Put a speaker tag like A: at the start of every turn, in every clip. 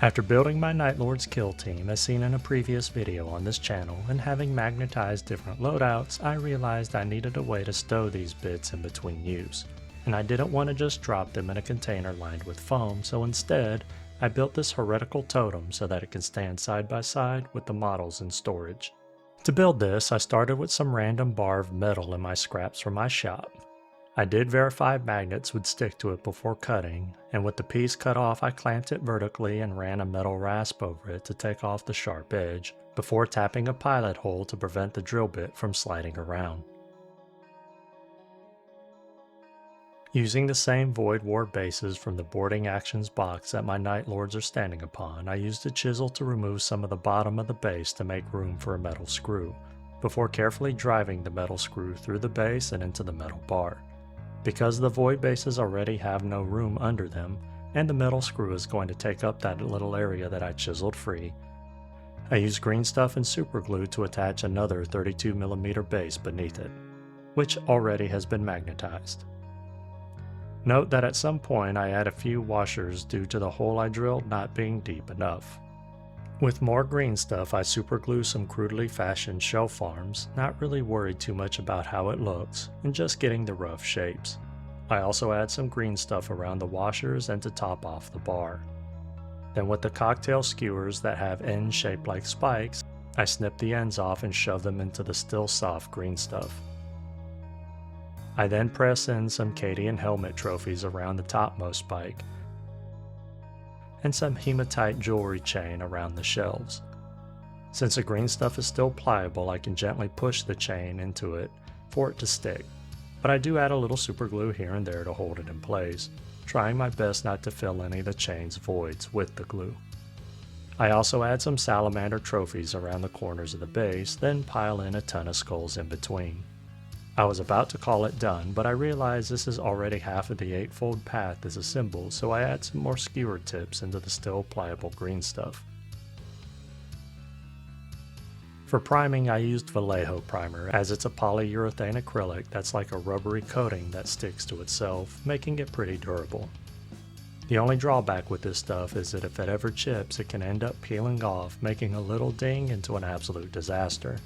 A: After building my Nightlords kill team as seen in a previous video on this channel and having magnetized different loadouts, I realized I needed a way to stow these bits in between use. And I didn't want to just drop them in a container lined with foam, so instead, I built this heretical totem so that it can stand side by side with the models in storage. To build this, I started with some random bar of metal in my scraps from my shop. I did verify magnets would stick to it before cutting, and with the piece cut off I clamped it vertically and ran a metal rasp over it to take off the sharp edge, before tapping a pilot hole to prevent the drill bit from sliding around. Using the same Void War bases from the boarding actions box that my Nightlords are standing upon, I used a chisel to remove some of the bottom of the base to make room for a metal screw, before carefully driving the metal screw through the base and into the metal bar. Because the void bases already have no room under them, and the metal screw is going to take up that little area that I chiseled free, I used green stuff and super glue to attach another 32mm base beneath it, which already has been magnetized. Note that at some point I add a few washers due to the hole I drilled not being deep enough. With more green stuff, I super glue some crudely fashioned shelf arms, not really worried too much about how it looks, and just getting the rough shapes. I also add some green stuff around the washers and to top off the bar. Then with the cocktail skewers that have ends shaped like spikes, I snip the ends off and shove them into the still soft green stuff. I then press in some Cadian helmet trophies around the topmost spike, and some hematite jewelry chain around the shelves. Since the green stuff is still pliable, I can gently push the chain into it for it to stick, but I do add a little super glue here and there to hold it in place, trying my best not to fill any of the chain's voids with the glue. I also add some salamander trophies around the corners of the base, then pile in a ton of skulls in between. I was about to call it done, but I realized this is already half of the eightfold path is assembled, so I add some more skewer tips into the still pliable green stuff. For priming, I used Vallejo primer, as it's a polyurethane acrylic that's like a rubbery coating that sticks to itself, making it pretty durable. The only drawback with this stuff is that if it ever chips, it can end up peeling off, making a little ding into an absolute disaster.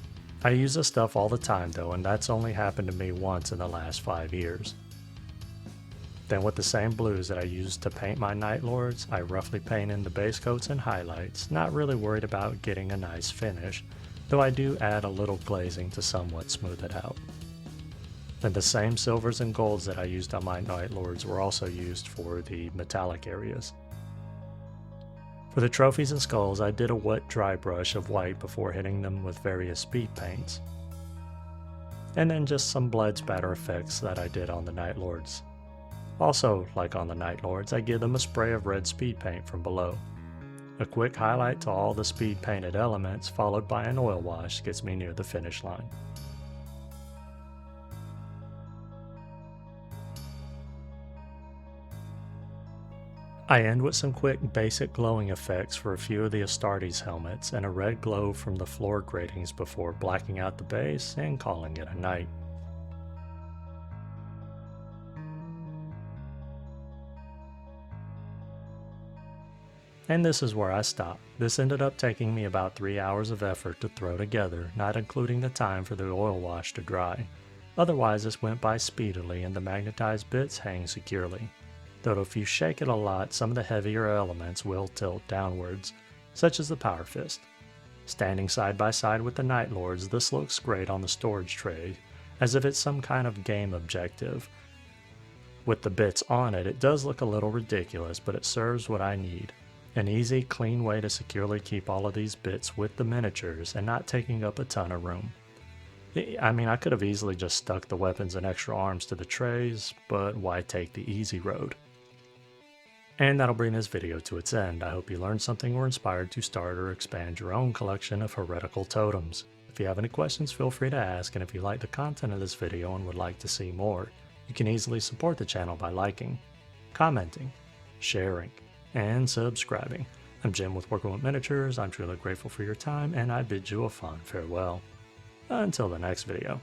A: I use this stuff all the time though, and that's only happened to me once in the last 5 years. Then with the same blues that I used to paint my Nightlords, I roughly paint in the base coats and highlights, not really worried about getting a nice finish, though I do add a little glazing to somewhat smooth it out. Then the same silvers and golds that I used on my Nightlords were also used for the metallic areas. For the trophies and skulls, I did a wet dry brush of white before hitting them with various speed paints. And then just some blood spatter effects that I did on the Nightlords. Also, like on the Nightlords, I give them a spray of red speed paint from below. A quick highlight to all the speed painted elements followed by an oil wash gets me near the finish line. I end with some quick basic glowing effects for a few of the Astartes helmets and a red glow from the floor gratings before blacking out the base and calling it a night. And this is where I stop. This ended up taking me about 3 hours of effort to throw together, not including the time for the oil wash to dry. Otherwise this went by speedily and the magnetized bits hang securely. Though if you shake it a lot, some of the heavier elements will tilt downwards, such as the Power Fist. Standing side by side with the Nightlords, this looks great on the storage tray, as if it's some kind of game objective. With the bits on it, it does look a little ridiculous, but it serves what I need. An easy, clean way to securely keep all of these bits with the miniatures and not taking up a ton of room. I mean, I could have easily just stuck the weapons and extra arms to the trays, but why take the easy road? And that'll bring this video to its end. I hope you learned something or inspired to start or expand your own collection of heretical totems. If you have any questions, feel free to ask, and if you like the content of this video and would like to see more, you can easily support the channel by liking, commenting, sharing, and subscribing. I'm Jim with Working with Miniatures. I'm truly grateful for your time, and I bid you a fond farewell. Until the next video.